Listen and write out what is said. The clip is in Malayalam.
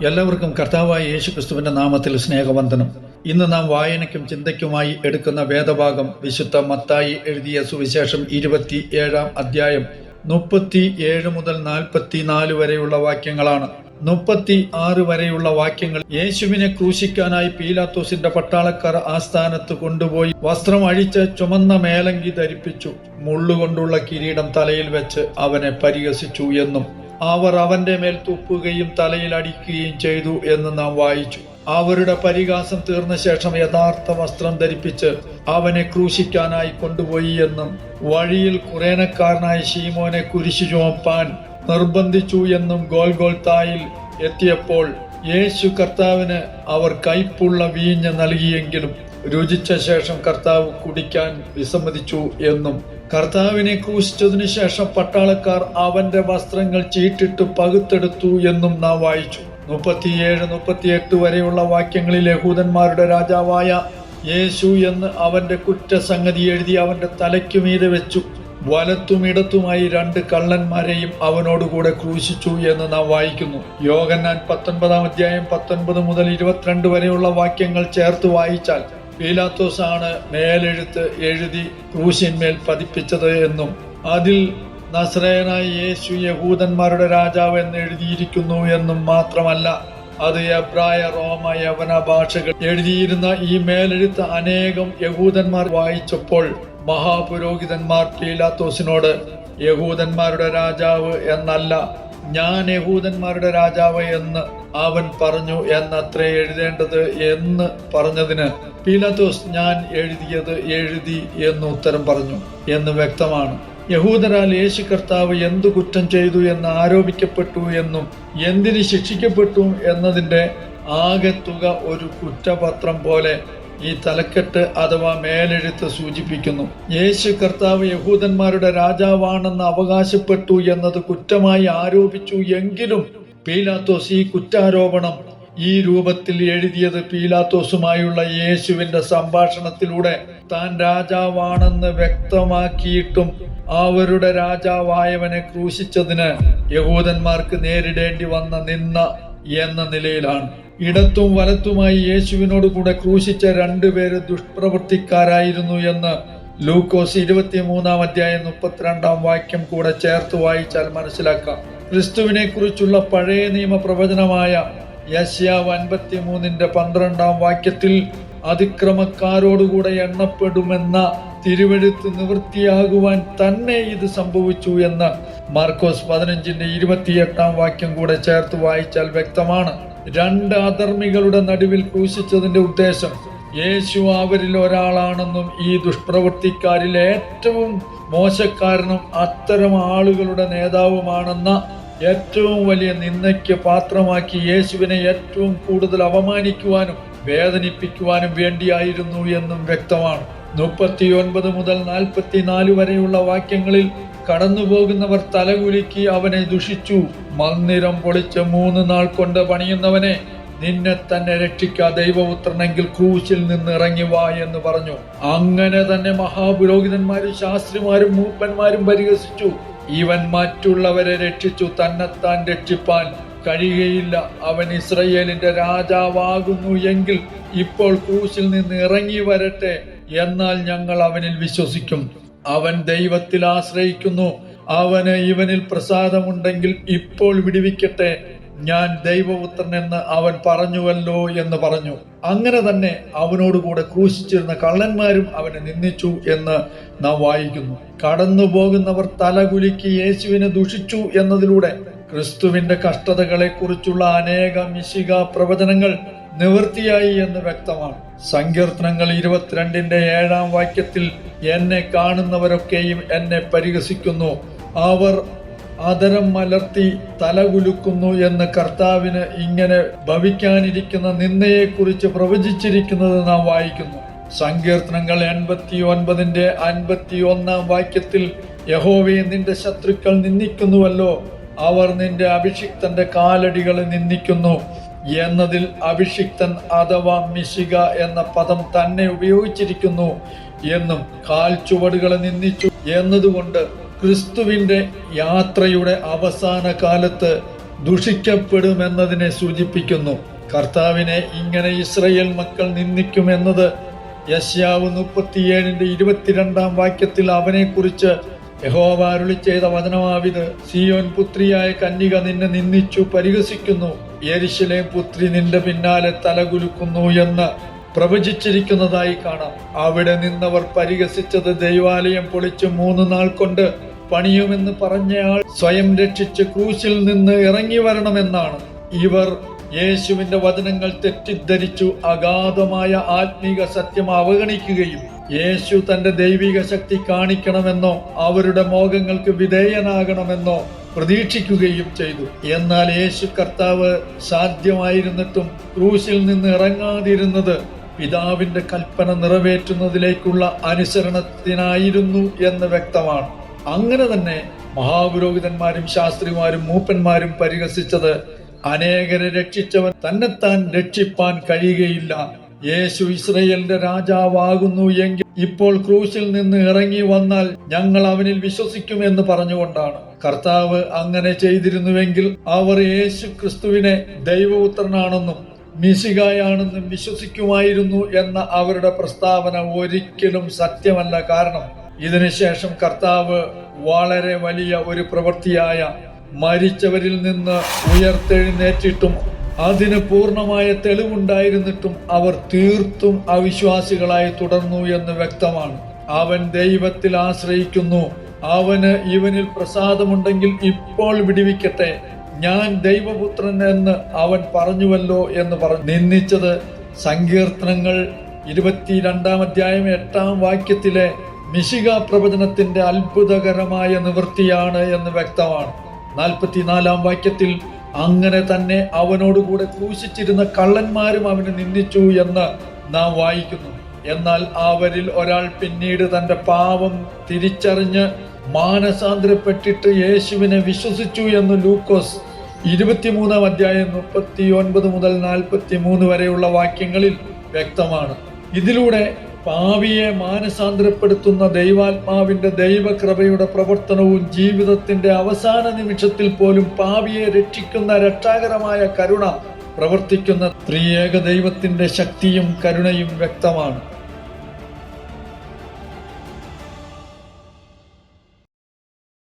എല്ലാവർക്കും കർത്താവായ യേശുക്രിസ്തുവിന്റെ നാമത്തിൽ സ്നേഹവന്ദനം. ഇന്ന് നാം വായനയ്ക്കും ചിന്തയ്ക്കുമായി എടുക്കുന്ന വേദഭാഗം വിശുദ്ധ മത്തായി എഴുതിയ സുവിശേഷം 27-ാം അധ്യായം 37 മുതൽ 44 വരെയുള്ള വാക്യങ്ങളാണ്. 36 വരെയുള്ള വാക്യങ്ങൾ യേശുവിനെ ക്രൂശിക്കാനായി പീലാത്തോസിന്റെ പട്ടാളക്കാർ ആസ്ഥാനത്ത് കൊണ്ടുപോയി വസ്ത്രം അഴിച്ച് ചുമന്ന മേലങ്കി ധരിപ്പിച്ചു, മുള്ളുകൊണ്ടുള്ള കിരീടം തലയിൽ വെച്ച് അവനെ പരിഹസിച്ചു എന്നും അവർ അവന്റെ മേൽ തുപ്പുകയും തലയിൽ അടിക്കുകയും ചെയ്തു എന്ന് നാം വായിച്ചു. അവരുടെ പരിഹാസം തീർന്ന ശേഷം യഥാർത്ഥ വസ്ത്രം ധരിപ്പിച്ച് അവനെ ക്രൂശിക്കാനായി കൊണ്ടുപോയി എന്നും വഴിയിൽ കുറേനക്കാരനായ ശീമോനെ കുരിശു ചുമപ്പാൻ നിർബന്ധിച്ചു എന്നും ഗോൽഗോൽത്തായിൽ എത്തിയപ്പോൾ യേശു കർത്താവിന് അവർ കയ്പുള്ള വീഞ്ഞ് നൽകിയെങ്കിലും രുചിച്ച ശേഷം കർത്താവ് കുടിക്കാൻ വിസമ്മതിച്ചു എന്നും കർത്താവിനെ ക്രൂശിച്ചതിനു ശേഷം പട്ടാളക്കാർ അവന്റെ വസ്ത്രങ്ങൾ ചീട്ടിട്ട് പകുത്തെടുത്തു എന്നും നാം വായിച്ചു. 37-38 വരെയുള്ള വാക്യങ്ങളിൽ യഹൂദന്മാരുടെ രാജാവായ യേശു എന്ന് അവന്റെ കുറ്റസംഗതി എഴുതി അവന്റെ തലയ്ക്കു മീതെ വെച്ചു. വലത്തും ഇടത്തുമായി 2 കള്ളന്മാരെയും അവനോടുകൂടെ ക്രൂശിച്ചു എന്ന് നാം വായിക്കുന്നു. യോഹന്നാൻ 19-ാം അധ്യായം 19 മുതൽ 22 വരെയുള്ള വാക്യങ്ങൾ ചേർത്ത് വായിച്ചാൽ പീലാത്തോസ് ആണ് മേലെഴുത്ത് എഴുതി ക്രൂശിന്മേൽ പതിപ്പിച്ചത് എന്നും അതിൽ നസറേയനായ യേശു യഹൂദന്മാരുടെ രാജാവ് എന്ന് എഴുതിയിരിക്കുന്നു എന്നും മാത്രമല്ല, അത് എബ്രായ, റോമ, യവന ഭാഷകൾ എഴുതിയിരുന്ന ഈ മേലെഴുത്ത് അനേകം യഹൂദന്മാർ വായിച്ചപ്പോൾ മഹാപുരോഹിതന്മാർ പീലാത്തോസിനോട് യഹൂദന്മാരുടെ രാജാവ് എന്നല്ല, ഞാൻ യഹൂദന്മാരുടെ രാജാവ് എന്ന് അവൻ പറഞ്ഞു എന്നത്രേ എഴുതേണ്ടത് എന്ന് പറഞ്ഞതിന് പീലാത്തോസ് ഞാൻ എഴുതിയത് എഴുതി എന്ന് ഉത്തരം പറഞ്ഞു എന്ന് വ്യക്തമാണ്. യഹൂദരാൽ യേശു കർത്താവ് എന്തു കുറ്റം ചെയ്തു എന്ന് ആരോപിക്കപ്പെട്ടു എന്നും എന്തിന് ശിക്ഷിക്കപ്പെട്ടു എന്നതിന്റെ ആകെത്തുക ഒരു കുറ്റപത്രം പോലെ ഈ തലക്കെട്ട് അഥവാ മേലെഴുത്ത് സൂചിപ്പിക്കുന്നു. യേശു കർത്താവ് യഹൂദന്മാരുടെ രാജാവാണെന്ന് അവകാശപ്പെട്ടു എന്നത് കുറ്റമായി ആരോപിച്ചു എങ്കിലും പീലാത്തോസ് ഈ കുറ്റാരോപണം ഈ രൂപത്തിൽ എഴുതിയത് പീലാത്തോസുമായുള്ള യേശുവിന്റെ സംഭാഷണത്തിലൂടെ താൻ രാജാവാണെന്ന് വ്യക്തമാക്കിയിട്ടും അവരുടെ രാജാവായവനെ ക്രൂശിച്ചതിന് യഹൂദന്മാർക്ക് നേരിടേണ്ടി വന്ന നിന്ന എന്ന നിലയിലാണ്. ഇടത്തും വലത്തുമായി യേശുവിനോട് കൂടെ ക്രൂശിച്ച 2 പേര് ദുഷ്പ്രവൃത്തിക്കാരായിരുന്നു എന്ന് ലൂക്കോസ് 23-ാം അധ്യായം 32-ാം വാക്യം കൂടെ ചേർത്ത് വായിച്ചാൽ മനസ്സിലാക്കാം. ക്രിസ്തുവിനെ കുറിച്ചുള്ള പഴയ നിയമ പ്രവചനമായ യെശയ്യാവ് 53-ന്റെ 12-ാം വാക്യത്തിൽ അതിക്രമക്കാരോടുകൂടെ എണ്ണപ്പെടുമെന്ന തിരുവെഴുത്ത് നിവൃത്തിയാകുവാൻ തന്നെ ഇത് സംഭവിച്ചു എന്ന് മാർക്കോസ് 15-ന്റെ 28-ാം വാക്യം കൂടെ ചേർത്ത് വായിച്ചാൽ വ്യക്തമാണ്. 2 അധർമ്മികളുടെ നടുവിൽ ക്രൂശിച്ചതിന്റെ ഉദ്ദേശം യേശു അവരിൽ ഒരാളാണെന്നും ഈ ദുഷ്പ്രവൃത്തിക്കാരിൽ ഏറ്റവും മോശക്കാരനും അത്തരം ആളുകളുടെ നേതാവുമാണെന്ന ഏറ്റവും വലിയ നിന്ദയ്ക്ക് പാത്രമാക്കി യേശുവിനെ ഏറ്റവും കൂടുതൽ അപമാനിക്കുവാനും വേദനിപ്പിക്കുവാനും വേണ്ടിയായിരുന്നു എന്നും വ്യക്തമാണ്. 39 മുതൽ 44 വരെയുള്ള വാക്യങ്ങളിൽ കടന്നുപോകുന്നവർ തലകുലുക്കി അവനെ ദുഷിച്ചു. മന്ദിരം പൊളിച്ച് 3 നാൾ കൊണ്ട് പണിയുന്നവനെ, നിന്നെ തന്നെ രക്ഷിക്കാ, ദൈവപുത്രനെങ്കിൽ ക്രൂശിൽ നിന്ന് ഇറങ്ങി വാ എന്ന് പറഞ്ഞു. അങ്ങനെ തന്നെ മഹാപുരോഹിതന്മാരും ശാസ്ത്രിമാരും മൂപ്പന്മാരും പരിഹസിച്ചു. ഇവൻ മറ്റുള്ളവരെ രക്ഷിച്ചു, തന്നെത്താൻ രക്ഷിപ്പാൻ കഴിയുകയില്ല. അവൻ ഇസ്രയേലിന്റെ രാജാവാകുന്നു എങ്കിൽ ഇപ്പോൾ ക്രൂശിൽ നിന്ന് ഇറങ്ങി വരട്ടെ, എന്നാൽ ഞങ്ങൾ അവനിൽ വിശ്വസിക്കും. അവൻ ദൈവത്തിൽ ആശ്രയിക്കുന്നു, അവന് ഇവനിൽ പ്രസാദമുണ്ടെങ്കിൽ ഇപ്പോൾ വിടുവിക്കട്ടെ, ഞാൻ ദൈവപുത്രൻ എന്ന് അവൻ പറഞ്ഞുവല്ലോ എന്ന് പറഞ്ഞു. അങ്ങനെ തന്നെ അവനോടുകൂടെ ക്രൂശിച്ചിരുന്ന കള്ളന്മാരും അവനെ നിന്ദിച്ചു എന്ന് നാം വായിക്കുന്നു. കടന്നു പോകുന്നവർ തലകുലുക്കി യേശുവിനെ ദുഷിച്ചു എന്നതിലൂടെ ക്രിസ്തുവിന്റെ കഷ്ടതകളെ കുറിച്ചുള്ള അനേക മിശിഹ പ്രവചനങ്ങൾ നിവൃത്തിയായി എന്ന് വ്യക്തമാണ്. സങ്കീർത്തനങ്ങൾ 22-ന്റെ 7-ാം വാക്യത്തിൽ എന്നെ കാണുന്നവരൊക്കെയും എന്നെ പരിഹസിക്കുന്നു, അവർ അധരം മലർത്തി തലകുലുക്കുന്നു എന്ന് കർത്താവിന് ഇങ്ങനെ ഭവിക്കാനിരിക്കുന്ന നിന്ദയെക്കുറിച്ച് പ്രവചിച്ചിരിക്കുന്നത് നാം വായിക്കുന്നു. സങ്കീർത്തനങ്ങൾ 89-ന്റെ 51-ാം വാക്യത്തിൽ യഹോവേ, നിന്റെ ശത്രുക്കൾ നിന്ദിക്കുന്നുവല്ലോ, അവർ നിന്റെ അഭിഷിക്തന്റെ കാലടികളെ നിന്ദിക്കുന്നു എന്നതിൽ അഭിഷിക്തൻ അഥവാ മിശിഹ എന്ന പദം തന്നെ ഉപയോഗിച്ചിരിക്കുന്നു എന്നും കാൽ ചുവടുകളെ നിന്ദിച്ചു എന്നതുകൊണ്ട് ക്രിസ്തുവിന്റെ യാത്രയുടെ അവസാന കാലത്ത് ദുഷിക്കപ്പെടുമെന്നതിനെ സൂചിപ്പിക്കുന്നു. കർത്താവിനെ ഇങ്ങനെ ഇസ്രായേൽ മക്കൾ നിന്ദിക്കുമെന്നത് യെശയ്യാവ് 37:22 വാക്യത്തിൽ അവനെക്കുറിച്ച് യഹോവ അരുളി ചെയ്ത വചനമാവിത്: സിയോൻ പുത്രിയായ കന്യക നിന്നെ നിന്ദിച്ചു പരിഹസിക്കുന്നു, യെരൂശലേം പുത്രി നിന്റെ പിന്നാലെ തലകുലുക്കുന്നു എന്ന് പ്രവചിച്ചിരിക്കുന്നതായി കാണാം. അവിടെ നിന്നവർ പരിഹസിച്ചത് ദൈവാലയം പൊളിച്ച് 3 നാൾ കൊണ്ട് പണിയുമെന്ന് പറഞ്ഞയാൾ സ്വയം രക്ഷിച്ച് ക്രൂശിൽ നിന്ന് ഇറങ്ങി വരണമെന്നാണ്. ഇവർ യേശുവിന്റെ വചനങ്ങൾ തെറ്റിദ്ധരിച്ചു അഗാധമായ ആത്മീക സത്യം അവഗണിക്കുകയും യേശു തന്റെ ദൈവിക ശക്തി കാണിക്കണമെന്നോ അവരുടെ മോഹങ്ങൾക്ക് വിധേയനാകണമെന്നോ പ്രതീക്ഷിക്കുകയും ചെയ്തു. എന്നാൽ യേശു കർത്താവ് സാധ്യമായിരുന്നിട്ടും ക്രൂശിൽ നിന്ന് ഇറങ്ങാതിരുന്നത് പിതാവിന്റെ കൽപ്പന നിറവേറ്റുന്നതിലേക്കുള്ള അനുസരണത്തിനായിരുന്നു എന്ന് വ്യക്തമാണ്. അങ്ങനെ തന്നെ മഹാപുരോഹിതന്മാരും ശാസ്ത്രിമാരും മൂപ്പന്മാരും പരിഹസിച്ചത് അനേകരെ രക്ഷിച്ചവൻ തന്നെത്താൻ രക്ഷിപ്പാൻ കഴിയുകയില്ല, യേശു ഇസ്രായേലിന്റെ രാജാവാകുന്നു എങ്കിൽ ഇപ്പോൾ ക്രൂശിൽ നിന്ന് ഇറങ്ങി വന്നാൽ ഞങ്ങൾ അവനിൽ വിശ്വസിക്കുമെന്ന് പറഞ്ഞുകൊണ്ടാണ്. കർത്താവ് അങ്ങനെ ചെയ്തിരുന്നുവെങ്കിൽ അവർ യേശു ക്രിസ്തുവിനെ ദൈവപുത്രനാണെന്നും മിശിഹായാണെന്നും വിശ്വസിക്കുമായിരുന്നു എന്ന അവരുടെ പ്രസ്താവന ഒരിക്കലും സത്യമല്ല. കാരണം ഇതിനുശേഷം കർത്താവ് വളരെ വലിയ ഒരു പ്രവൃത്തിയായ മരിച്ചവരിൽ നിന്ന് ഉയർത്തെഴുന്നേറ്റിട്ടും അതിന് പൂർണ്ണമായ തെളിവുണ്ടായിരുന്നിട്ടും അവർ തീർത്തും അവിശ്വാസികളായി തുടർന്നു എന്ന് വ്യക്തമാണ്. അവൻ ദൈവത്തിൽ ആശ്രയിക്കുന്നു, അവന് ഇവനിൽ പ്രസാദമുണ്ടെങ്കിൽ ഇപ്പോൾ വിടുവിക്കട്ടെ, ഞാൻ ദൈവപുത്രൻ എന്ന് അവൻ പറഞ്ഞുവല്ലോ എന്ന് പറഞ്ഞു നിന്ദിച്ചത് സങ്കീർത്തനങ്ങൾ 22 വാക്യത്തിലെ മിശിഹ പ്രവചനത്തിന്റെ അത്ഭുതകരമായ നിവൃത്തിയാണ് എന്ന് വ്യക്തമാണ്. 44 വാക്യത്തിൽ അങ്ങനെ തന്നെ അവനോടുകൂടെ ക്രൂശിച്ചിരുന്ന കള്ളന്മാരും അവനെ നിന്ദിച്ചു എന്ന് നാം വായിക്കുന്നു. എന്നാൽ അവരിൽ ഒരാൾ പിന്നീട് തന്റെ പാപം തിരിച്ചറിഞ്ഞ് മാനസാന്തരപ്പെട്ടിട്ട് യേശുവിനെ വിശ്വസിച്ചു എന്ന് ലൂക്കോസ് 23 39 മുതൽ 43 വരെയുള്ള വാക്യങ്ങളിൽ വ്യക്തമാണ്. ഇതിലൂടെ പാപിയെ മാനസാന്തരപ്പെടുത്തുന്ന ദൈവാത്മാവിന്റെ ദൈവകൃപയുടെ പ്രവർത്തനവും ജീവിതത്തിന്റെ അവസാന നിമിഷത്തിൽ പോലും പാപിയെ രക്ഷിക്കുന്ന രക്ഷാകരമായ കരുണ പ്രവർത്തിക്കുന്ന ത്രിയേക ദൈവത്തിന്റെ ശക്തിയും കരുണയും വ്യക്തമാണ്.